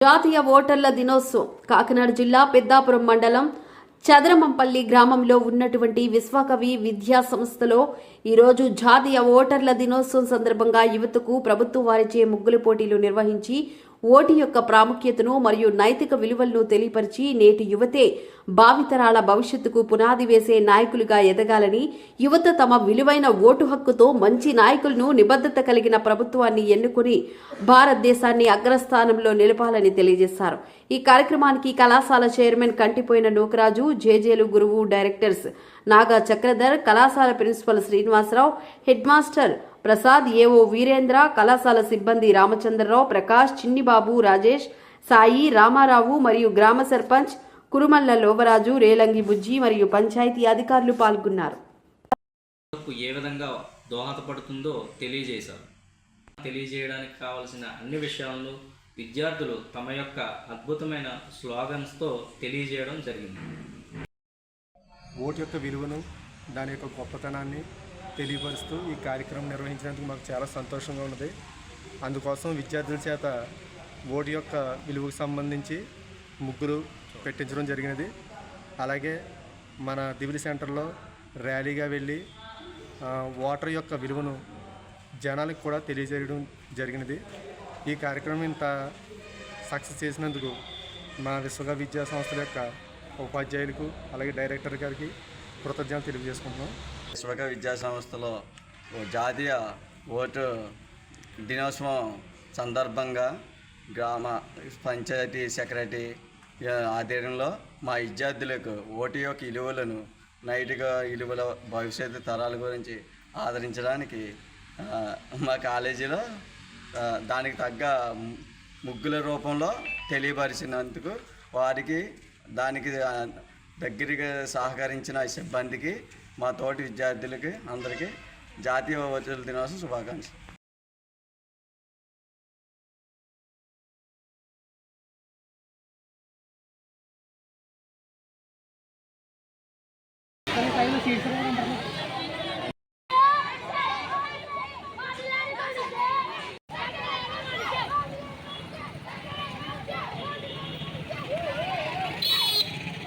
జాతీయ ఓటర్ల దినోత్సవం కాకినాడ జిల్లా పెద్దాపురం మండలం చదరమంపల్లి గ్రామంలో ఉన్నటువంటి విశ్వకవి విద్యా సంస్థలో ఈరోజు జాతీయ ఓటర్ల దినోత్సవం సందర్భంగా యువతకు ప్రభుత్వం వారిచే ముగ్గుల పోటీలు నిర్వహించి ఓటు యొక్క ప్రాముఖ్యతను మరియు నైతిక విలువలను తెలియపరిచి నేటి యువతే భావితరాల భవిష్యత్తుకు పునాది వేసే నాయకులుగా ఎదగాలని యువత తమ విలువైన ఓటు హక్కుతో మంచి నాయకులను నిబద్ధత కలిగిన ప్రభుత్వాన్ని ఎన్నుకుని భారతదేశాన్ని అగ్రస్థానంలో నిలపాలని తెలియజేశారు. ఈ కార్యక్రమానికి కళాశాల చైర్మన్ కంటిపోయిన నూకరాజు, జేజేలు గురువు డైరెక్టర్స్ నాగా చక్రధర్, కళాశాల principal Srinivasarao, headmaster Prasad, AO Virendra, కళాశాల సిబ్బంది రామచంద్రరావు, ప్రకాష్, చిన్నిబాబు, రాజేష్, సాయి, రామారావు మరియు గ్రామ సర్పంచ్ కురుమల్ల లోవరాజు, రేలంగి బుజ్జి మరియు పంచాయతీ అధికారులు పాల్గొన్నారు. ఏ విధంగా దోహదపడుతుందో తెలియజేశారు. తెలియజేయడానికి కావలసిన అన్ని విషయాలను విద్యార్థులు తమ యొక్క అద్భుతమైన స్లోగన్స్తో తెలియజేయడం జరిగింది. ఓటు యొక్క విలువను, దాని యొక్క గొప్పతనాన్ని తెలియపరుస్తూ ఈ కార్యక్రమం నిర్వహించినందుకు మాకు చాలా సంతోషంగా ఉన్నది. అందుకోసం విద్యార్థుల చేత ఓటు యొక్క విలువకు సంబంధించి ముగ్గులు పెట్టించడం జరిగినది. అలాగే మన దివిలి సెంటర్లో ర్యాలీగా వెళ్ళి ఓటర్ యొక్క విలువను జనాలకు కూడా తెలియజేయడం జరిగినది. ఈ కార్యక్రమం ఇంత సక్సెస్ చేసినందుకు మా విశ్వకవి విద్యా సంస్థల యొక్క ఉపాధ్యాయులకు అలాగే డైరెక్టర్ గారికి కృతజ్ఞతలు తెలియజేసుకుంటున్నాం. విశ్వకవి విద్యా సంస్థలో జాతీయ ఓటు దినోత్సవం సందర్భంగా గ్రామ పంచాయతీ సెక్రటరీ ఆధ్వర్యంలో మా విద్యార్థులకు ఓటు యొక్క విలువలను, నైతిక విలువల, భవిష్యత్తు తరాల గురించి ఆదరించడానికి మా కాలేజీలో దానికి తగ్గ ముగ్గుల రూపంలో తెలియపరిచినందుకు వారికి, దానికి దగ్గరగా సహకరించిన సిబ్బందికి, మా తోటి విద్యార్థులకి అందరికీ జాతీయ ఓటర్ల దినోత్సవం శుభాకాంక్షలు.